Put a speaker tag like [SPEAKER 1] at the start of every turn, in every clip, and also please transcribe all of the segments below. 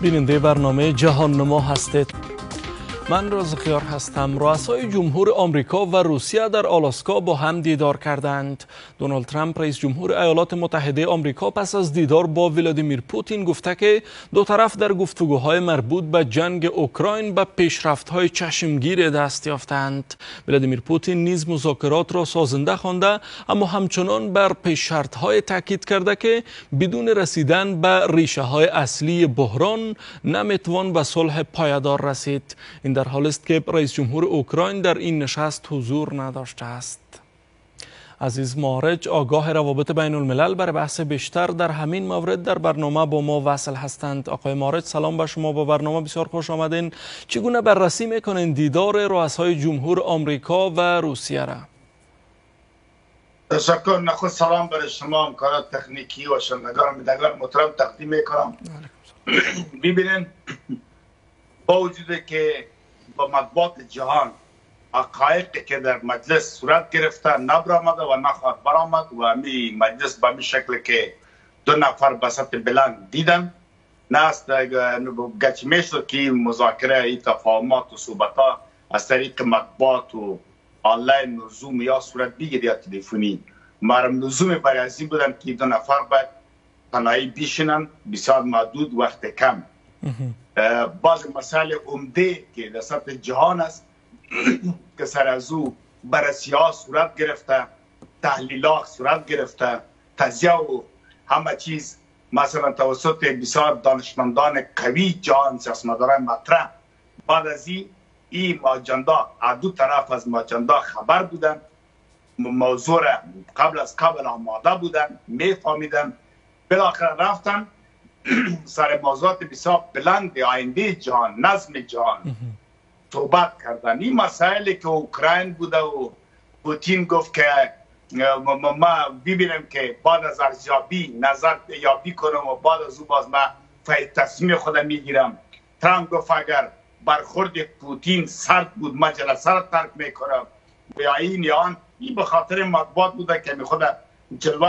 [SPEAKER 1] بیننده برنامه جهان نما هستید. من رازقیار هستم. رؤسای جمهور آمریکا و روسیه در آلاسکا با هم دیدار کردند. دونالد ترامپ رئیس جمهور ایالات متحده آمریکا پس از دیدار با ولادیمیر پوتین گفته که دو طرف در گفتگوهای مربوط به جنگ اوکراین به پیشرفت‌های چشمگیر دست یافتند. ولادیمیر پوتین نیز مذاکرات را سازنده خوانده، اما همچنان بر پیش‌شرط‌های تاکید کرده که بدون رسیدن به ریشه‌های اصلی بحران نمیتوان به صلح پایدار رسید. این در حالی است که رئیس جمهور اوکراین در این نشست حضور نداشته است. عزیز مارج، آگاه روابط بین الملل، برای بحث بیشتر در همین مورد در برنامه با ما وصل هستند. آقای مارج، سلام به شما، با برنامه بسیار خوش آمدین. چگونه بررسی میکنین دیدار رؤسای جمهور آمریکا و روسیه را؟
[SPEAKER 2] تشکر. نخست سلام برای شما، همکاران تکنیکی و شنوندگان محترم تقدیم میکنم. ببینید، با وجود که با مطبوعات جهان حقایقی که در مجلس صورت گرفته نبرآمده و نخواهد برآمد و همین مجلس به همین شکل که دو نفر به سطح بلند دیدن نست گچ میشد که مذاکره ای تفاهمات و صحبت ها از طریق مطبوعات و آنلاین و زوم یا صورت بگیرد یا تلفنی. مرم لزوم برای از این بودن که دو نفر باید تنهایی بیشینن، بسیار محدود، وقت کم. بعض مسائل عمده که در سطح جهان است که سر از او بررسی ها صورت گرفته، تحلیلات صورت گرفته، تجزیه و همه چیز مثلا توسط بسیار دانشمندان قوی جهان، سیاستمداران مطرح. بعد از این ماجندا دو طرف از ماجندا خبر بودن، موضوع را قبل آماده بودن، میفهمیدن، بالاخره رفتن سر موضوعات بسیار بلند آینده جهان، نظم جهان صحبت کردن. این مسائلی که اوکراین بوده و پوتین گفت که ما ببینیم که بعد از ارزیابی نظر یابی کنم و بعد از او باز ما تصمیم خودم میگیرم. ترامپ گفت اگر برخورد پوتین سرد بود ما جلسه را ترک میکنم. و این به خاطر مطبوعات بوده که میخواد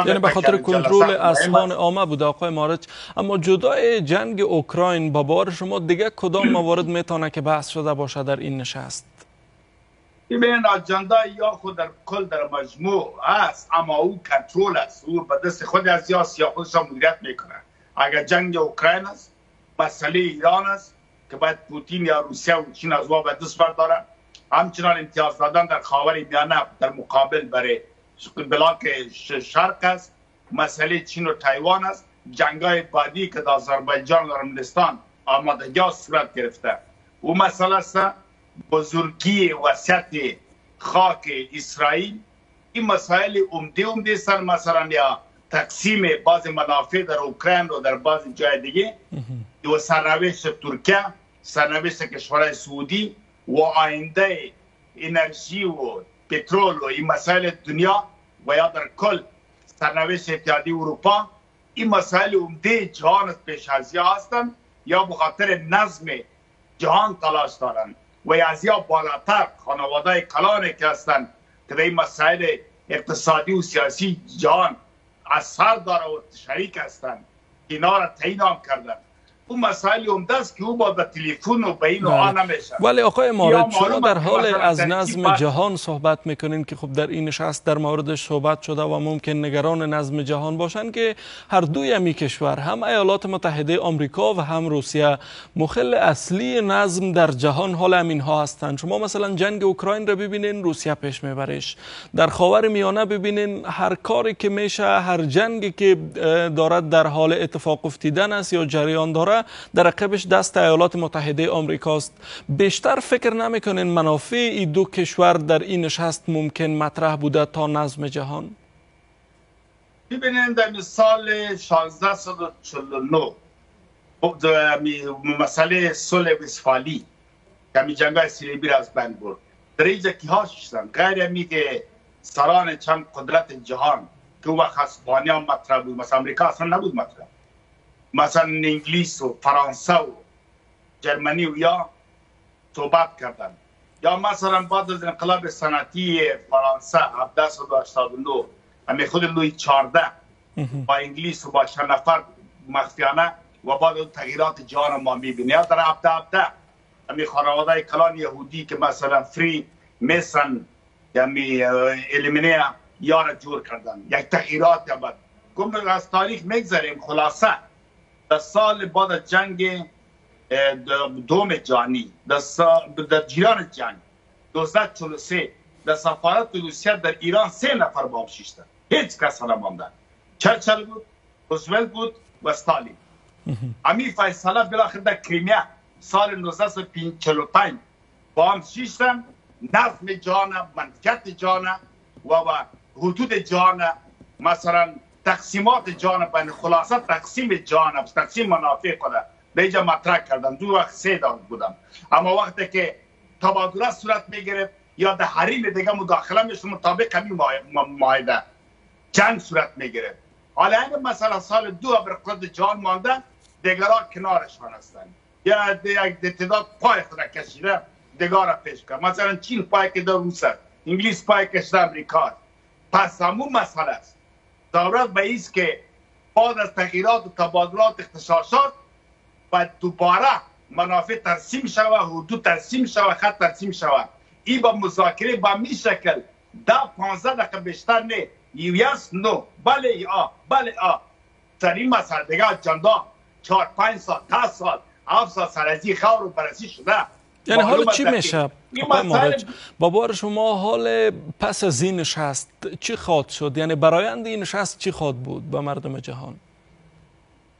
[SPEAKER 1] یعنی به خاطر کنترل اذهان عامه بوده. آقای مارج، اما جدای جنگ اوکراین با باور شما دیگه کدام موارد میتونه که بحث شده باشه در این نشست؟
[SPEAKER 2] ببین، اجندا یا خود در کل در مجموع است، اما او کنترل است. او به دست خود از یا خودش مدیریت میکنه. اگر جنگ اوکراین است، مسئله ایران است که باید پوتین یا روسیه و چین از او به دست برداره. همچنان امتیاز دادن در خاورمیانه در مقابل برای بلاک شرق است، مسئله چین و تایوان است، جنگای بعدی که در آذربایجان و ارمنستان آمادگی صورت گرفته. او مسئله است بزرگی وسعت خاک اسرائیل. این مسائل عمده است. مثلا یا تقسیم بعض منافع در اوکراین و در بعض جای دیگه و سرنوشت ترکیه، سرنوشت کشورهای سعودی و آینده انرژی و پترول و این مسائل دنیا و یا در کل سرنوشت اتحادیه اروپا. این مسائل عمده جهان پیش از یا هستند یا به خاطر نظم جهان تلاش دارند و از یا بالاتر خانواده کلانی که هستند که در این مسائل اقتصادی و سیاسی جهان اثر داره و شریک هستند، اینا را تعیین کردند. اون مسائل عمده است که او با تلفن و به این آن نمیشه.
[SPEAKER 1] ولی آقای مارج، شما در حال از نظم جهان صحبت میکنین که خب در این نشست در موردش صحبت شده و ممکن نگران نظم جهان باشن که هر دوی همی کشور، هم ایالات متحده آمریکا و هم روسیه، مخل اصلی نظم در جهان حال همینها هستند. شما مثلا جنگ اوکراین را ببینین، روسیه پیش میبرش. در خاور میانه ببینین، هر کاری که میشه، هر جنگی که دارد در حال اتفاق افتیدن است یا جریان داره، در عقبش دست ایالات متحده آمریکاست. بیشتر فکر نمیکنین منافع این دو کشور در این نشست ممکن مطرح بوده تا نظم جهان؟
[SPEAKER 2] ببینید، در سال 1649 مسئله صلح وستفالی که می جنگای صلیبی را از بین برد، در اینجا که ها شدن غیر همی که سران چند قدرت جهان که او وقت اسپانیا مطرح بود، مثلا امریکا اصلا نبود مطرح، مثلا انگلیس و فرانسه و جرمنی و یا صحبت کردن. یا مثلا بعد از انقلاب صنعتی فرانسه 1789 خود لوی 14 با انگلیس و با چند نفر مخفیانه و بعد تغییرات جهان ما میبینیم. در هفته امی خانواده کلان یهودی که مثلا فری میسن یعنی الیمینه یار جور کردن، یک تغییرات بود. گم از تاریخ میگذاریم. خلاصه در سال بعد جنگ دوم جهانی در جریان جنگ 1243 در سفارت روسیه در ایران 3 نفر باب شیشتن، هیچ کس نماندن. چرچل بود، روزولت بود و استالین. امی فیصله بالاخره در کریمیا سال 1945 با هم شیشتن. نظم جهان، منطقیت جهان و حدود جهان، مثلا تقسیمات جهان، بین خلاصه تقسیم جهان، تقسیم منافع خود به اینجا مطرح کردن. دو وقت 3 دار بودم. اما وقتی که تبادله صورت میگرفت یا در حریم دیگه مداخله میشد مطابق همین معاهده جنگ صورت میگرفت. حالا این مثلا سال 2 ابرقدرت جهان مانده، دیگران کنارشان هستند. یا یک تعداد پای خود کشیده دیگر را پیش کرد. مثلا چین پای که در روسیه، انگلیس پای کشیده امریکا. پس همون مسئله است. ضرورت به ایست که بعد از تغییرات و تبادلات اختصاصات و دوباره منافع ترسیم شود، حدود ترسیم شود، خط ترسیم شود. این با مذاکره با می شکل 10-15 دقیقه بیشتر نه. یس نو بله یا بله در این مسئله دیگه جندا 4-5 سال 10 سال 7 سال سرازی خور و بررسی شده.
[SPEAKER 1] یعنی حال چی میشه؟ با بار شما حال پس از این نشست چی خواهد شد؟ یعنی برآیند این نشست چی خواهد بود با مردم جهان؟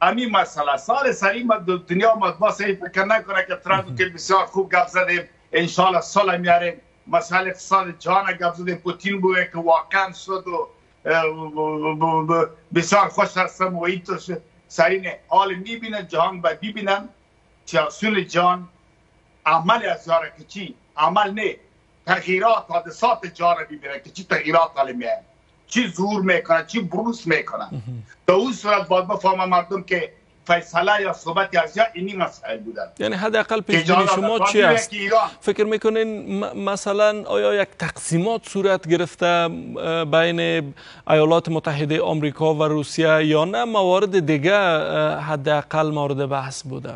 [SPEAKER 2] همین مسئله سال سری دنیا مطبوع سعی فکر نکنه که ترامپ که بسیار خوب گپ زدیم انشالله صلح میاریم. مسئله اقتصاد جهان گپ زدیم، پوتین بوده که واقعا شد و بسیار خوش هستم و این تو سری نه. حال میبینن جهان و ببینن سیاسیون جهان عمل از یاره که چی عمل نه، تغییرات حادثات جهان ببینن که چی تغییرات حال میاد، چی ظهور میکنن، چی بروز میکنن. در اون صورت باید بفهمه مردم که فیصله یا صحبت از اینی مسائل بودن.
[SPEAKER 1] یعنی حداقل پیشبینی شما چی است؟ فکر میکنین مثلا آیا یک تقسیمات صورت گرفته بین ایالات متحده آمریکا و روسیه یا نه موارد دیگه حداقل مورد بحث بوده؟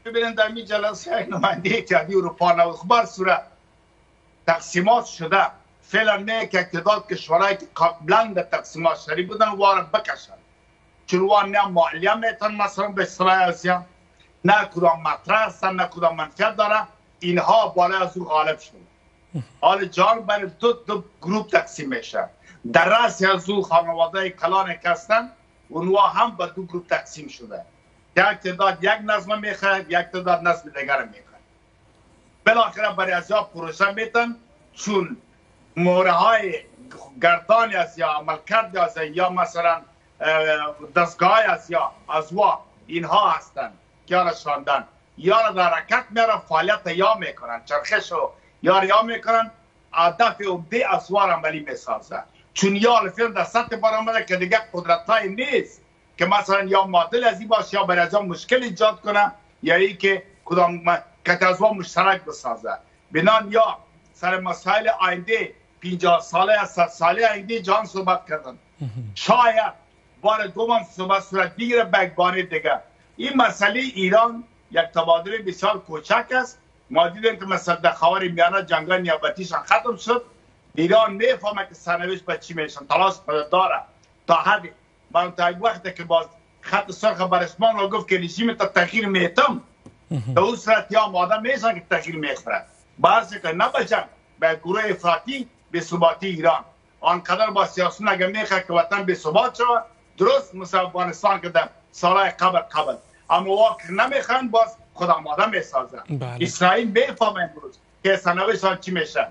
[SPEAKER 2] ببینید در این جلسه نماینده اتحادیه اروپا نوخبر صورت تقسیمات شده. فعلا نه که تعداد کشورهایی که قبلا در تقسیمات شریک بودن وارد بکشن، چون وان نه مالیه میتن مثلا به اصطلاح آسیا، نه کدام مطرح هستن، نه کدام منفعت داره. اینها بالا از او غالب شد. حال جهان بین دو گروه تقسیم میشه. در رأس از او خانواده کلان که هستن اونها هم به 2 گروه تقسیم شده. یک تعداد یک نظم میخواد، یک تعداد نظم دیگر میخواد. بالاخره برای ازیا پروژه میتن، چون موره های گردان از یا عملکرد از یا مثلا دستگاه از یا ازوا اینها هستن که را شاندن یا در حرکت میره فعالیت یا میکنن، چرخش رو یا میکنن. هدف عمده ازوا عملی میسازه، چون یا فیلم در سطح برآمده که دیگه قدرت های نیست که مثلا یا معادل از این باشه یا برای ازا مشکل ایجاد کنه یا ای که کدام کتازوا مشترک بسازه. بنان یا سر مسائل آینده 50 ساله 100 ساله آینده جان صحبت کردن. شاید بار دوم صحبت صورت بگیره به یک بار دیگه. این مسئله ایران یک تبادل بسیار کوچک است. ما دیدیم که مثلا در خاور میانه جنگ‌های نیابتیشان ختم شد. ایران میفهمه که سرنوشت به چی میشن، تلاش داره تا حدی. من تا یک وقتی که باز خط سرخ بر اسمان رو گفت که رژیم تا تغییر میتم، در اون صورت یا آدم میشن که تغییر میخورن. بعضی که نبچن به گروه افراطی به ثباتی ایران آنقدر با سیاسون اگر میخواد که وطن به ثبات شود، درست مثل افغانستان که در سالهای قبل اما واقع نمیخوان باز خود آماده میسازن. اسرائیل میفهمه امروز که سرنوشتشان چی میشه.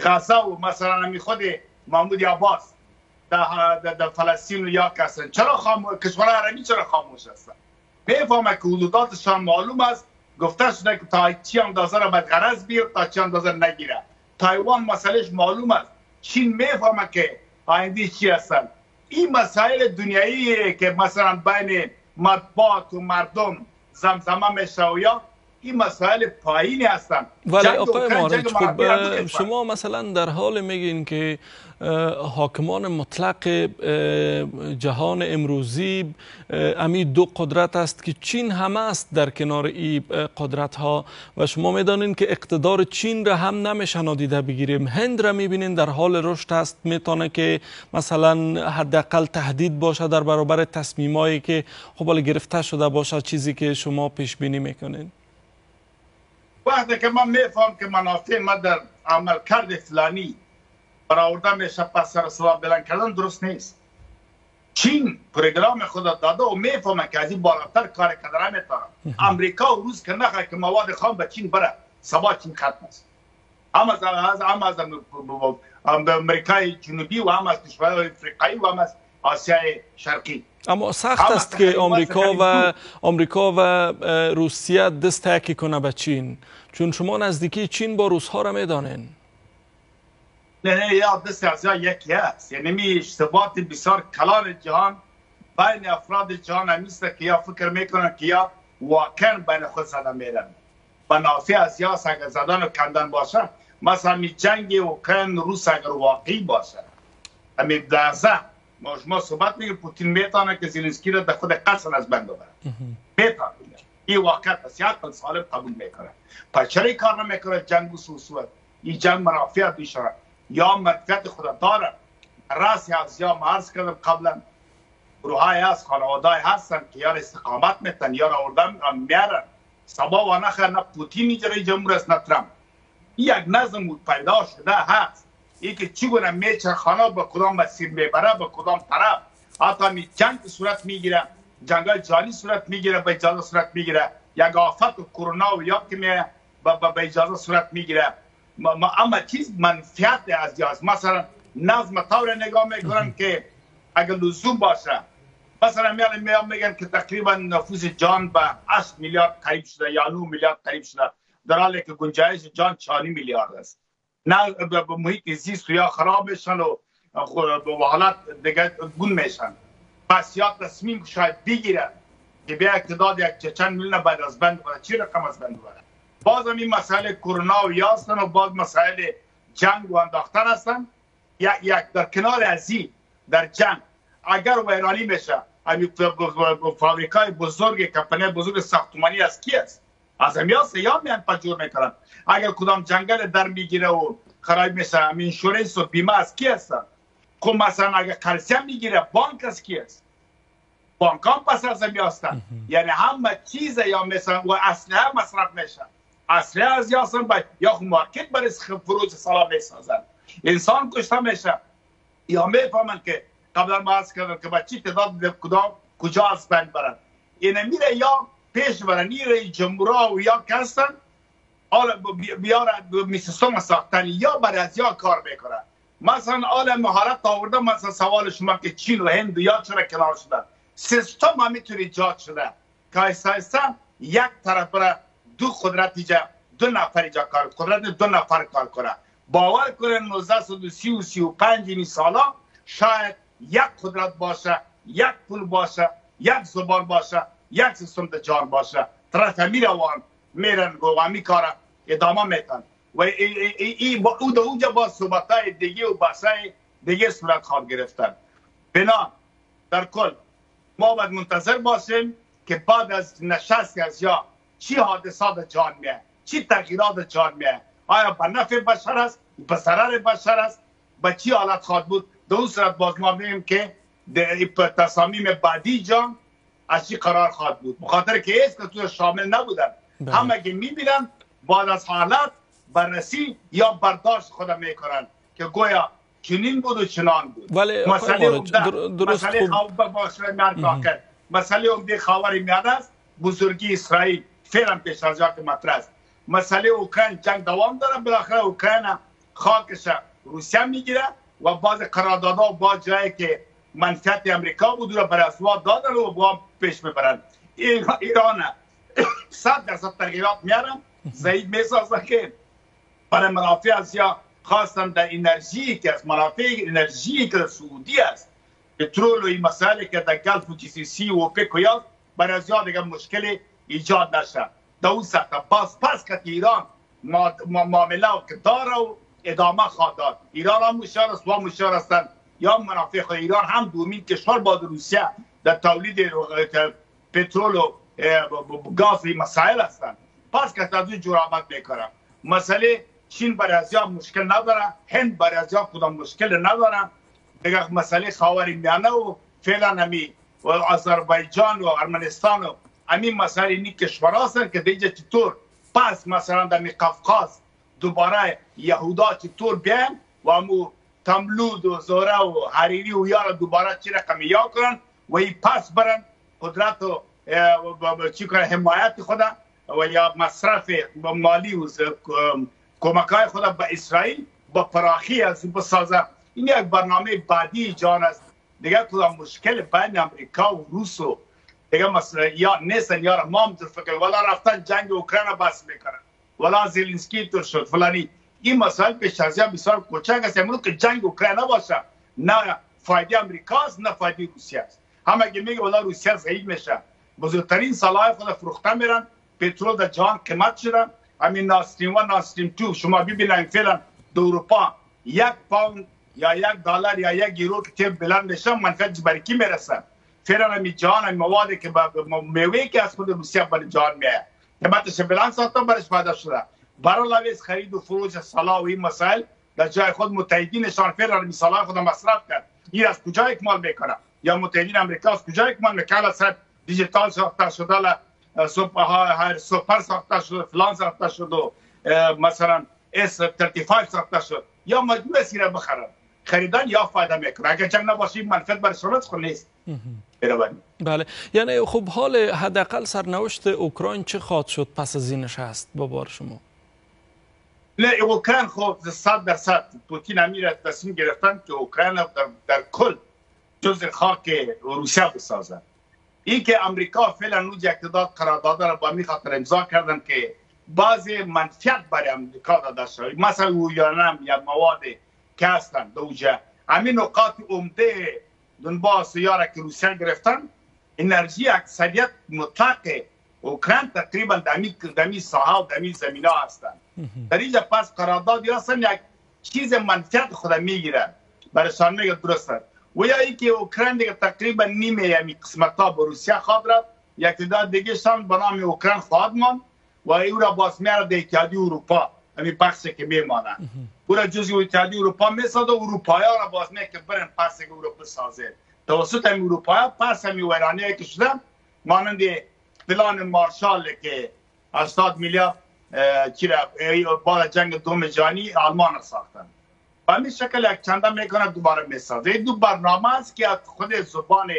[SPEAKER 2] غزه و مثلا همی خود محمود عباس در فلسطین و یا کسان چرا کشورهای عربی چرا خاموش هستن؟ میفهمه که حدوداتشان معلوم است. گفته شده که تا چی اندازه را باید غرض بیاره تا چی اندازه نگیره. تایوان مسئلهش معلوم است. چین میفهمه که آینده چی هستن. این مسائل دنیایی که مثلا بین مطبوعات و مردم زمزمه میشه و یا این مسائل پایینی هستند.
[SPEAKER 1] ولی آقای مارج، خب شما مثلا در حال میگین که حاکمان مطلق جهان امروزی امی دو قدرت است که چین هم است در کنار این قدرت ها و شما میدانین که اقتدار چین را هم نمیشه نادیده بگیریم. هند را میبینین در حال رشد است، میتونه که مثلا حداقل تهدید باشه در برابر تصمیمایی که خب گرفته شده باشه، چیزی که شما پیش بینی میکنین.
[SPEAKER 2] وقتی که من میفهم که منافع ما در عملکرد فلانی برآورده میشه، پس سر صدا بلند کردن درست نیست. چین پروگرام خود داده و میفهمه که از این بالاتر کار کردن نمیتونه. امریکا و روز که نخواه که مواد خام به چین بره، سبا چین ختم است. هم از امریکای جنوبی و هم از کشورهای افریقایی و هم از آسیای شرقی.
[SPEAKER 1] اما سخت است که آمریکا و روسیه دست تکی کنه به چین، چون شما نزدیکی چین با روس‌ها را میدانین.
[SPEAKER 2] نه یا دست از یکی است. یعنی می اشتباهات بسیار کلان جهان بین افراد جهان همیست که یا فکر میکنن که یا واقعا بین خود زده میرن. منافع از یا اگر زدن و کندن باشه، مثلا می جنگ اوکراین روس اگر واقعی باشه، همین لحظه ما صحبت میگه پوتین میتونه که زلنسکی را در خود قصر از بند ببره. میتونه. این واقعیت است. یک سالم قبول میکنه. پس چرا این کار نمیکنه؟ جنگ و سوسوت. این جنگ منافع بیشتره. یا منفعت خود داره. راست از یا عرض کردم قبلا گروه‌های هست، خانواده‌ای هستن که یا استقامت میتن یا آوردن میارن. سبا و نخیر نه پوتین اجرای جمهور است نه ترامپ. یک نظم پیدا شده هست. این که چگونه میچرخانه به کدام مسیر میبره، به کدام طرف. حتی می جنگ صورت میگیره، جنگل جانی صورت میگیره، به اجازه صورت میگیره. یک آفت و کرونا و یا که به اجازه صورت میگیره. اما چیز منفعت از جاست. مثلا نظم طور نگاه میکنن که اگر لزوم باشه، مثلا میگن که تقریبا نفوس جان به 8 میلیارد قریب شده یا 9 میلیارد قریب شده، در حالی که گنجایش جان 4 میلیارد است. نه به محیط زیست یا خراب میشن و به حالت دیگه گون میشن. پس یا تصمیم شاید بگیره که بیا اقتدار یک چند میلیون بعد از بند بره، چی رقم از بند بره. باز هم این مسائل کرونا و یاستن و باز مسائل جنگ و انداختن هستن. یک در کنار ازی در جنگ اگر ویرانی میشه، همین فابریکای بزرگ، کمپانی بزرگ ساختمانی از کی است؟ از همیاست یا میان پجور میکنن. اگر کدام جنگل در میگیره و خراب میشه، همین انشورنس و بیمه از کی هستن؟ خب مثلا اگر قرضه میگیره بانک از کی است؟ بانک هم پس از همیاستن. یعنی همه چیز یا مثلا و اسلحه مصرف میشه. اسلحه از یاسن یا خب مارکت برای فروش سلاح میسازن. انسان کشته میشه. یا میفهمن که قبلا بحث کردن که بچی تعداد کجا از بند برن. اینه میره یا پیش برن ایره جمهورا و یا کستن بیارن سیستم ساختن یا برای از یا کار میکنن. مثلا آل مهارت آورده. مثلا سوال شما که چین و هند یا چرا کنار شدن؟ سیستم هم میتونه ایجاد شده که ایسا یک طرف برای دو قدرت ایجا، دو نفر ایجا کار، قدرت دو نفر کار کنه. باور کنن 1930 و 35 این سالا شاید یک قدرت باشه، یک پول باشه، یک زبان باشه، یک سیستم جان باشه. طرف میروان میرن گوامی کار ادامه میتن و او در اونجا با صحبتهای دیگه و بحثای دیگه صورت خواب گرفتن. بنا در کل ما باید منتظر باشیم که بعد از نشست از یا چی حادثات جان میه، چی تغییرات جان میه، آیا به نفع بشر است، به ضرر بشر است، به چی حالت خواهد بود. در اون صورت باز ما میگیم که تصامیم بعدی جان از چی قرار خواهد بود. بخاطر که ایست که تو شامل نبودن. همه که میبینن بعد از حالت بررسی یا برداشت خودم میکنن که گویا چنین بود و چنان بود.
[SPEAKER 1] ولی
[SPEAKER 2] مسئله عمده خاور میانه است، بزرگی اسرائیل فعلا پیش از جا که مطرح است. مسئله اوکراین جنگ دوام داره، بالاخره اوکراین خاکش روسیه میگیره و بعض قراردادها و بعض جایی که منفعت امریکا بود رو برای اسوا دادن و با پیش میبرن. ایران 100% تغییرات میارن، ضعیف میسازن که برای منافع آسیا خواستن در انرژی که از منافع انرژی که سعودی است، پترول و این مسائلی که در گلف و GCC و اوپک و یا برای آسیا دیگه مشکلی ایجاد نشه. در اون سطح باز پس که ایران معامله که داره و ادامه خواهد داد. ایران هم مشار است و مشار هستند یا منافع خود ایران هم دومین کشور با روسیه در تولید پترول و گاز مسائل هستند. پس که از اون جرأت میکنه. مسئله چین برای ازیا مشکل نداره، هند برای ازیا کدام مشکل نداره. دیگه مسئله خاورمیانه و فعلا همی و آذربایجان و ارمنستان و همین مسئله این کشورها هستند که دیگه چطور پس مثلا در قفقاز دوباره یهودا چطور بیان و همو تملود و زوره و حریری و یارا دوباره چی رقم یا کنن و این پس برن قدرت و چی کنن حمایت خود و یا مصرف مالی و کمکای خود به اسرائیل با پراخی از بسازه. این یک برنامه بعدی جان است. دیگه کدام مشکل بین امریکا و روس و دیگه مثلا یا نیستن یا ما هم فکر ولا رفتن جنگ اوکراین بس میکنن ولا زلنسکی تو شد فلانی. این مسائل پیش از بسیار کوچک است. امروز که جنگ اوکراین باشه نه فایده امریکاست نه فایده روسیه است. همه که میگه ولا روسیه ضعیف میشه. بزرگترین سلاح خود فروخته میرن. پترول در جهان قیمت شده. همین ناستریم و ناستریم 2 شما ببینید فعلا در اروپا 1 پوند یا 1 دلار یا 1 یورو که تیل بلند میشه منفعت برای کی میرسه؟ فعلا همین جهان همین موادی که میوه که از خود روسیه برای جهان میاد قیمتش بلند ساخته برش پیدا شده. برای لویز خرید و فروش سلاح و این مسائل در جای خود متحدینشان فعلا همین سلاح خود مصرف کرد. این از کجا اکمال میکنه؟ یا متحدین امریکا از کجا اکمال میکنه؟ صرف دیجیتال ساخته شده سوپر ساخته شده فلان ساخته شده مثلا S35 ساخته شد یا مجموعه سیره بخرن. خریدن یا فایده میکنه. اگر جنگ نباشه منفعت برای شرط خود نیست.
[SPEAKER 1] بله یعنی خب حال حداقل سرنوشت اوکراین چه خواهد شد پس از این نشست با بار شما؟
[SPEAKER 2] نه اوکراین خب 100% پوتین امیر تصمیم گرفتن که اوکراین در کل جزء خاک روسیه بسازن. این که امریکا فعلا نوج اقتدار قرارداد را با می خاطر امضا کردن که بعضی منفعت برای امریکا داده شد. مثلا یورانیم یا مواد که هستن دوجه همین نقاط عمده دنباس یاره که روسیه گرفتن انرژی اکثریت مطلق اوکراین تقریبا دمی ساحه و دمی زمینه هستن. در اینجا پس قرارداد هستن یک چیز منفعت خود میگیره برایشان میگه درسته و یا اینکه اوکراین دیگه تقریبا نیمه یعنی قسمت ها با روسیه خواهد رفت یک تعداد دیگه شان به نام اوکراین خواهد ماند و او را باز میاره در اتحادیه اروپا همین بخشی که میمانه او را جزء اتحادیه اروپا میسازه و اروپایی‌ها را باز میگه که برن پس اروپا سازه توسط همین اروپایی‌ها پس همین ویرانی‌ای که شده مانند پلان مارشال که 80 میلیارد بعد جنگ دوم جهانی آلمان ساختن و همین شکل یک چنده میکنه دوباره میسازه. این دو برنامه است که خود زبان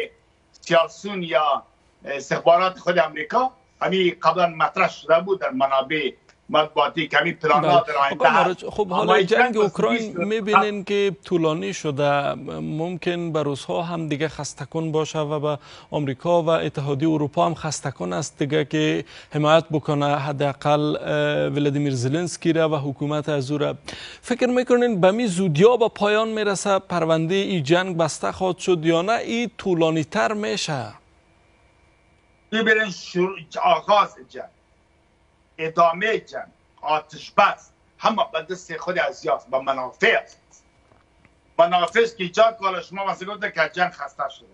[SPEAKER 2] سیاسیون یا استخبارات خود امریکا همین قبلا مطرح شده بود در منابع مطبوعاتی که همین پلان‌ها در آینده.
[SPEAKER 1] خب حالا جنگ اوکراین میبینین که طولانی شده، ممکن به روزها هم دیگه خسته‌کن باشه و به آمریکا و اتحادیه اروپا هم خسته‌کن است دیگه که حمایت بکنه حداقل ولادیمیر زلنسکی را و حکومت از او را. فکر میکنین به می زودیا به پایان میرسه؟ پرونده این جنگ بسته خواهد شد یا نه این طولانی تر میشه؟
[SPEAKER 2] ببینین آغاز جنگ، ادامه جنگ، آتش بس همه به دست خود ازیاست با منافع است. منافع است که ایجاد کنه. شما مثلا گفته که جنگ خسته شده،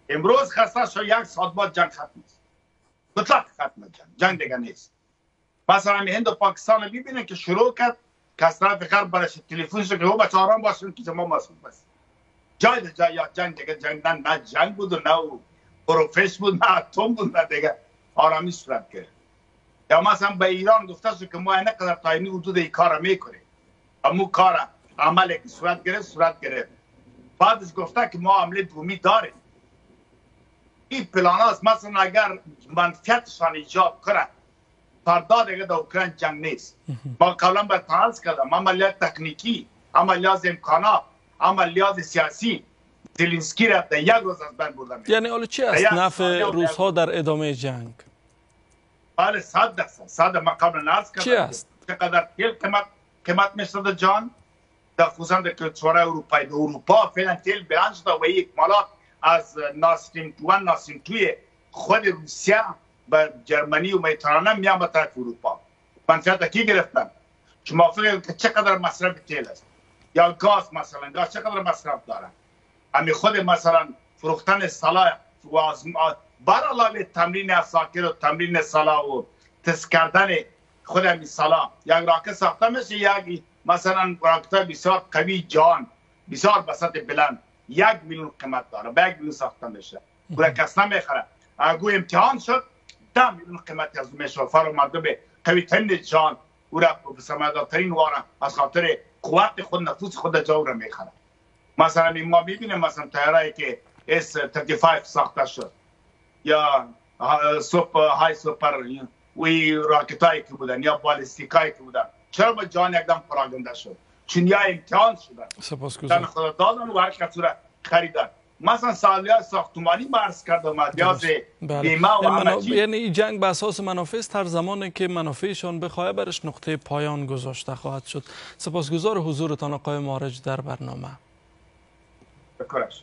[SPEAKER 2] امروز خسته شده، یک ساعت بعد جنگ ختم است، مطلق ختم جنگ دیگه نیست. مثلا هند و پاکستان رو ببینید که شروع کرد که از طرف غرب برش تلفن شد که او بچه آرام باشون که ما مسئول بس جای یا جنگ دیگه جنگ نه جنگ بود و نه پروفش بود نه اتم بود نه دیگه آرامی صورت گرفت. یا مثلا به ایران گفته شد که ما اینقدر تا این حدود این کار میکنیم، اما کار عملی که صورت گرفت بعدش گفته که ما عمل دومی داریم. این پلان هاست. مثلا اگر منفعتشان ایجاد کنه فردا دیگه در اوکراین جنگ نیست. ما قبلا به تناز کردم عملیات تکنیکی، عملیات امکانات، عملیات سیاسی زلنسکی را در یک روز از بین بردم.
[SPEAKER 1] یعنی حالا چی است نفع روزها در ادامه جنگ؟
[SPEAKER 2] بله 100% ما قبل عرض کردم.
[SPEAKER 1] چی است؟
[SPEAKER 2] چقدر تیل قیمت میشد جان در خصوصا در کشورهای اروپایی. در اروپا فعلا تیل بلند شده و یک مالات از ناسیم 2 خود روسیه به جرمنی و مدیترانه میام به طرف اروپا. منفعت کی گرفتن؟ شما فکر که چقدر مصرف تیل است یا گاز، مثلا گاز چقدر مصرف داره. امی خود مثلا فروختن سلاح و بر علاوه تمرین اساکر و تمرین سلاح و تست کردن خود امی سلاح، یک راکت ساخته میشه، یک مثلا راکت بسیار قوی جان بسیار بساط بلند 1 میلیون قیمت داره، به 1 میلیون ساخته میشه، او کس نمیخره. اگه امتحان شد 10 میلیون قیمت از میشه. فرا مردم قوی ترین جان او را سمدارترین واره از خاطر قوت خود نفوس خود جا را میخره. مثلا ما میبینیم مثلا طیاره‌ای که S-35 ساخته شد یا های سوپر وی راکتایی که بودن یا بالستیکایی که بودن، چرا با جان یکدم پراگنده شد؟ چون یا امتحان شدن،
[SPEAKER 1] سپاسگزارم.
[SPEAKER 2] خدا دادن و هر کسی را خریدن. مثلا سالیات ساختمانی مرز کردم، مدیاز بیمه و همه چیز.
[SPEAKER 1] یعنی این جنگ به اساس منافع است، هر زمانی که منافعشان بخواه برش نقطه پایان گذاشته خواهد شد. سپاسگزار حضورتان آقای معارج در برنامه.
[SPEAKER 2] بکرش